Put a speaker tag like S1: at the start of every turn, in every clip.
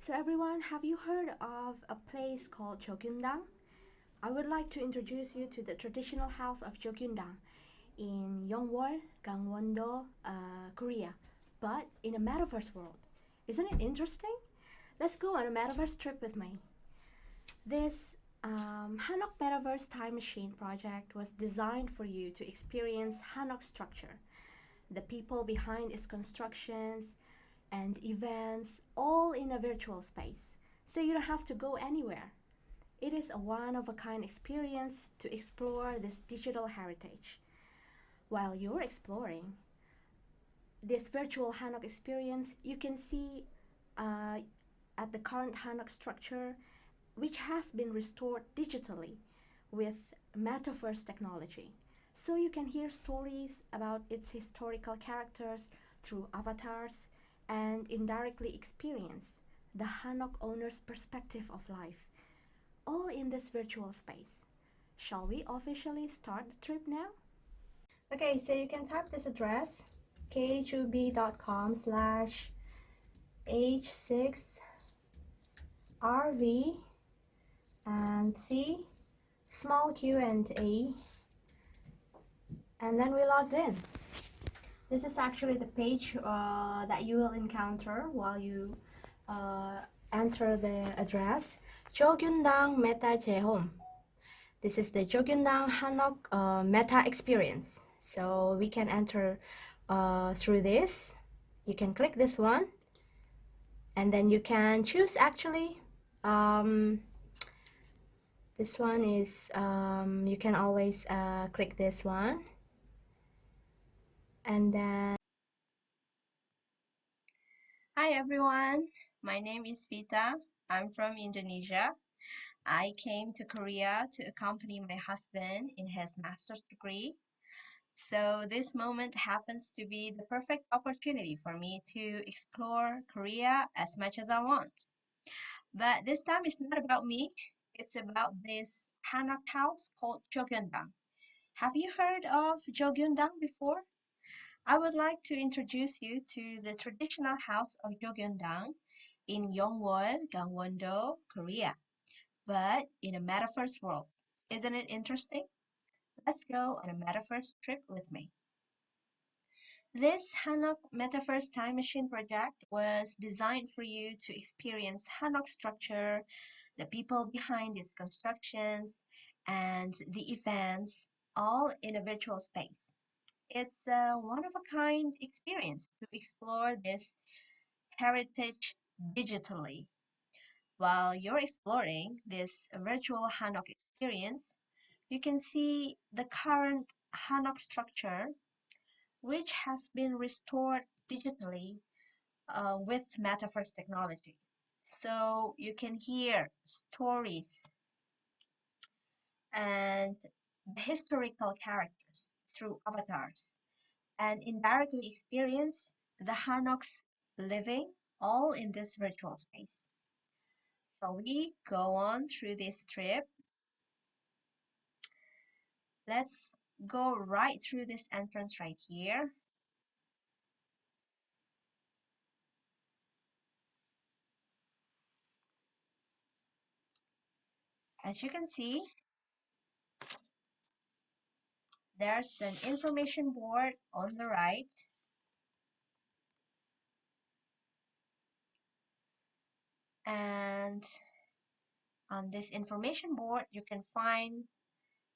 S1: So everyone, have you heard of a place called Jogyeondang? I would like to introduce you to the traditional house of Jogyeondang in Yeongwol, Gangwon-do, Korea, but in a metaverse world. Isn't it interesting? Let's go on a metaverse trip with me. This Hanok Metaverse Time Machine project was designed for you to experience Hanok structure, the people behind its constructions, and events all in a virtual space, so you don't have to go anywhere. It is a one of a kind experience to explore this digital heritage. While you're exploring this virtual Hanok experience, you can see uh, at the current Hanok structure, which has been restored digitally with metaverse technology. So you can hear stories about its historical characters through avatars and indirectly experience the Hanok owner's perspective of life, all in this virtual space. Shall we officially start the trip now? Okay, so you can type this address k2b.com/h6rv and C small q and A, and then we logged in. This is actually the page that you will encounter while you enter the address. Jogyeondang Meta Jehom. This is the Jogyeondang Hanok Meta Experience. So we can enter through this. You can click this one, and then you can choose actually. This one is, you can always click this one. And then, hi everyone, my name is Vita. I'm from Indonesia. I came to Korea to accompany my husband in his master's degree. So this moment happens to be the perfect opportunity for me to explore Korea as much as I want. But this time it's not about me. It's about this Hanok house called Jogyeondang. Have you heard of Jogyeondang before? I would like to introduce you to the traditional house of Jogyeondang in Yeongwol, Gangwon-do, Korea, but in a metaverse world. Isn't it interesting? Let's go on a metaverse trip with me. This Hanok Metaverse Time Machine project was designed for you to experience Hanok structure, the people behind its constructions, and the events all in a virtual space. It's a one-of-a-kind experience to explore this heritage digitally. While you're exploring this virtual Hanok experience, you can see the current Hanok structure, which has been restored digitally with metaverse technology. So you can hear stories and the historical characters through avatars and indirectly experience the Hanok's living all in this virtual space. Shall we go on through this trip? Let's go right through this entrance right here. As you can see, there's an information board on the right, and on this information board you can find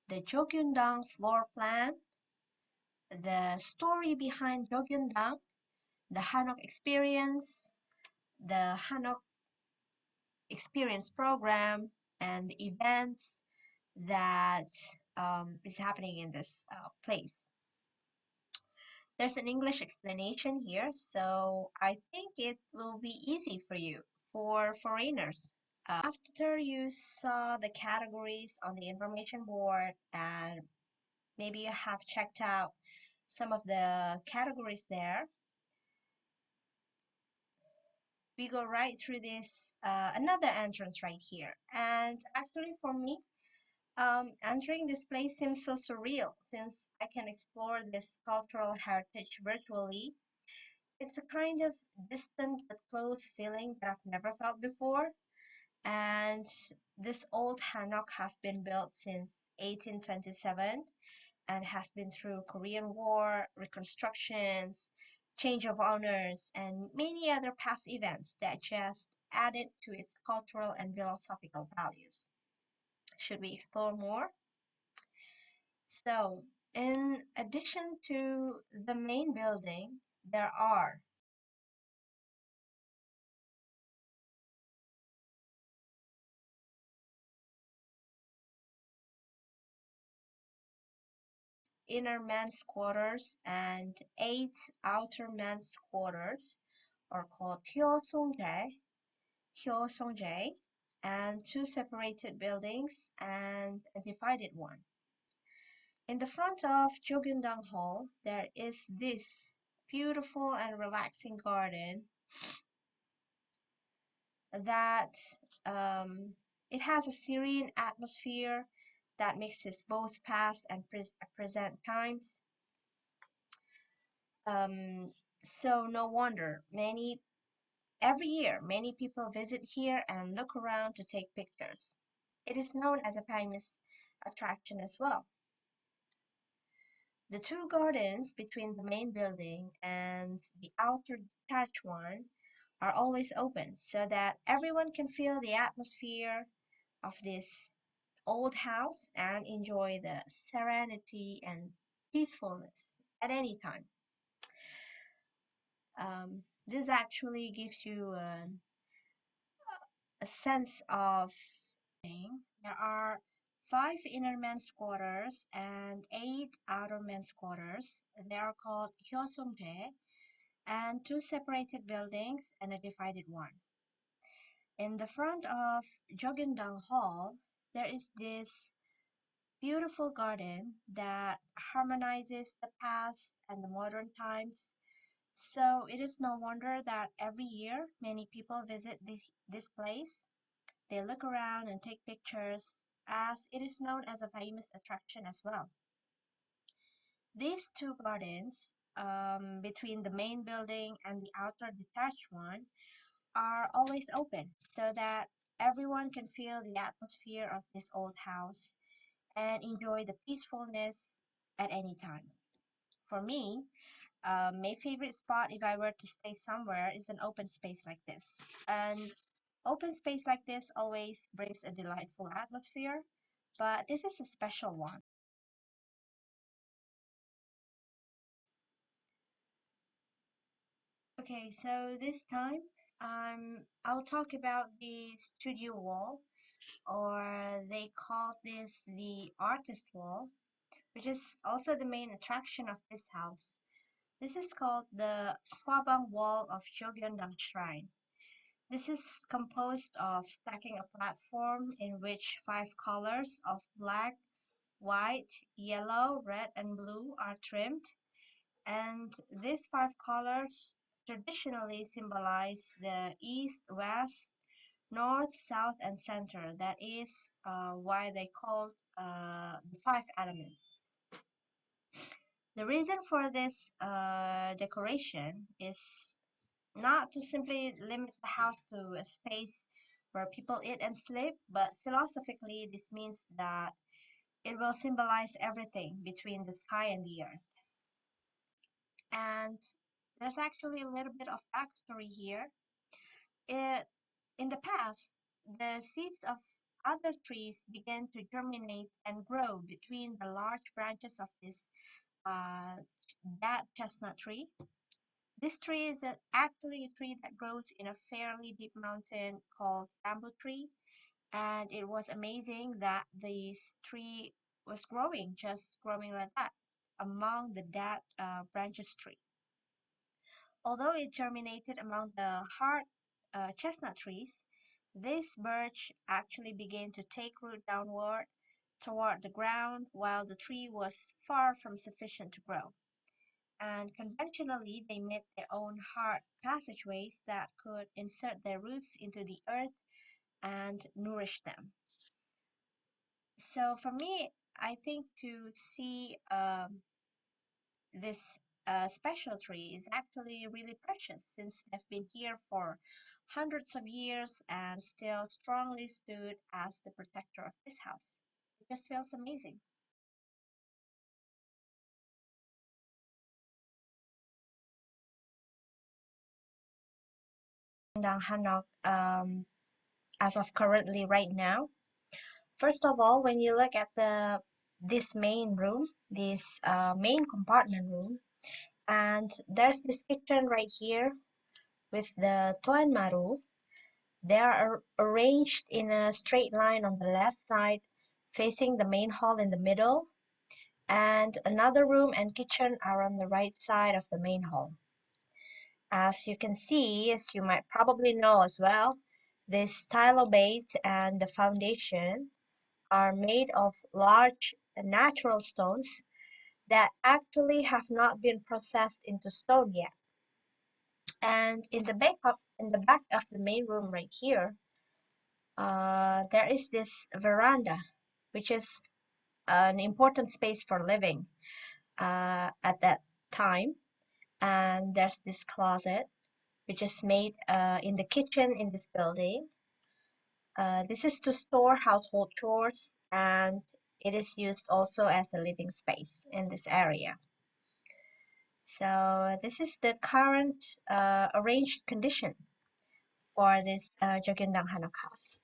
S1: the Jogyeondang floor plan, the story behind Jogyeondang, the Hanok experience, the Hanok experience program, and the events that is happening in this place. There's an English explanation here, so I think it will be easy for you, for foreigners. After you saw the categories on the information board and maybe you have checked out some of the categories there, we go right through this another entrance right here. And actually for me, entering this place seems so surreal since I can explore this cultural heritage virtually. It's a kind of distant but close feeling that I've never felt before. And this old Hanok have been built since 1827 and has been through Korean War, reconstructions, change of owners, and many other past events that just added to its cultural and philosophical values. Should we explore more? So, in addition to the main building, there are inner men's quarters and eight outer men's quarters, are called Hyo-song-jae, and two separated buildings and a divided one. In the front of Jogyeondang Hall, there is this beautiful and relaxing garden that it has a serene atmosphere that mixes both past and present times. Um, so no wonder every year many people visit here and look around to take pictures. It is known as a famous attraction as well. The two gardens between the main building and the outer detached one are always open so that everyone can feel the atmosphere of this old house and enjoy the serenity and peacefulness at any time. This actually gives you a sense of thing. There are five inner men's quarters and eight outer men's quarters. They are called Hyeosongjae, and two separated buildings and a divided one. In the front of Jogyeondang Hall, there is this beautiful garden that harmonizes the past and the modern times. So it is no wonder that every year many people visit this place. They look around and take pictures, as it is known as a famous attraction as well. These two gardens, between the main building and the outer detached one, are always open so that everyone can feel the atmosphere of this old house and enjoy the peacefulness at any time. For me, my favorite spot if I were to stay somewhere is an open space like this. And open space like this always brings a delightful atmosphere, but this is a special one. Okay, so this time I'll talk about the studio wall, or they call this the artist wall, which is also the main attraction of this house. This is called the Hwabang Wall of Jogyeondang Shrine. This is composed of stacking a platform in which five colors of black, white, yellow, red, and blue are trimmed, and these five colors traditionally symbolize the east, west, north, south, and center. That is why they call the five elements. The reason for this decoration is not to simply limit the house to a space where people eat and sleep, but philosophically, this means that it will symbolize everything between the sky and the earth. And there's actually a little bit of backstory here. It, in the past, the seeds of other trees began to germinate and grow between the large branches of this uh, that chestnut tree. This tree is actually a tree that grows in a fairly deep mountain called bamboo tree, and it was amazing that this tree was growing, just growing like that, among the dead branches tree. Although it germinated among the hard chestnut trees, this birch actually began to take root downward toward the ground while the tree was far from sufficient to grow. And conventionally, they made their own hard passageways that could insert their roots into the earth and nourish them. So for me, I think to see this special tree is actually really precious since they've been here for hundreds of years and still strongly stood as the protector of this house. It just feels amazing. Jogyeondang Hanok, as of currently right now. First of all, when you look at this main room, this main compartment room, and there's this kitchen right here with the Tuan Maru. They are arranged in a straight line on the left side, facing the main hall in the middle, and another room and kitchen are on the right side of the main hall. As you can see, as you might probably know as well, this tile base and the foundation are made of large natural stones that actually have not been processed into stone yet. And in the back of the main room right here, there is this veranda, which is an important space for living at that time. And there's this closet, which is made in the kitchen in this building. This is to store household chores, and it is used also as a living space in this area. So this is the current arranged condition for this Jogyeondang Hanok house.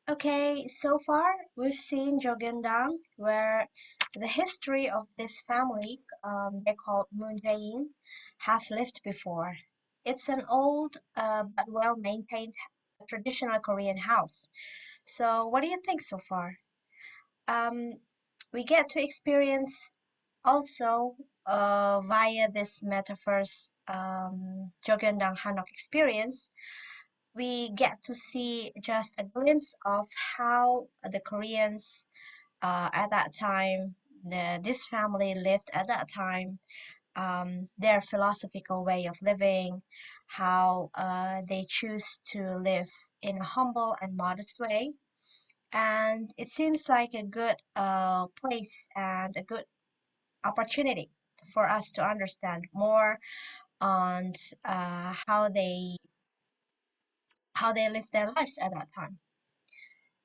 S1: Okay, so far we've seen Jogyeondang, where the history of this family, they called Moon Jae-in, have lived before. It's an old but well-maintained traditional Korean house. So what do you think so far? Um, we get to experience also via this metaverse Jogyeondang Hanok experience, we get to see just a glimpse of how the Koreans at that time, this family lived at that time, their philosophical way of living, how they choose to live in a humble and modest way. And it seems like a good place and a good opportunity for us to understand more on how they lived their lives at that time.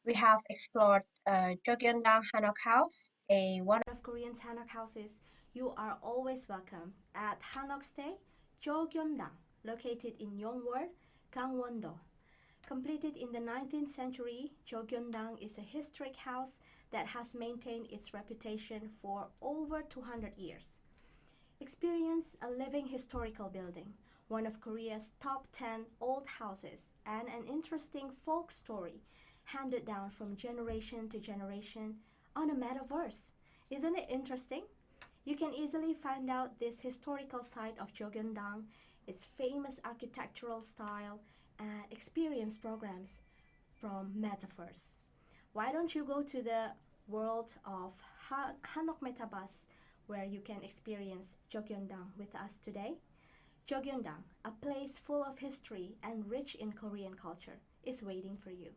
S1: We have explored Jogyeondang Hanok House, a one of Korean's Hanok houses. You are always welcome at Hanok Stay, Jogyeondang, located in Yeongwol, Gangwon-do. Completed in the 19th century, Jogyeondang is a historic house that has maintained its reputation for over 200 years. Experience a living historical building, one of Korea's top 10 old houses, and an interesting folk story handed down from generation to generation on a metaverse. Isn't it interesting? You can easily find out this historical site of Jogyeondang, its famous architectural style, and experience programs from metaverse. Why don't you go to the world of Hanok Metaverse where you can experience Jogyeondang with us today? Jogyeondang, a place full of history and rich in Korean culture, is waiting for you.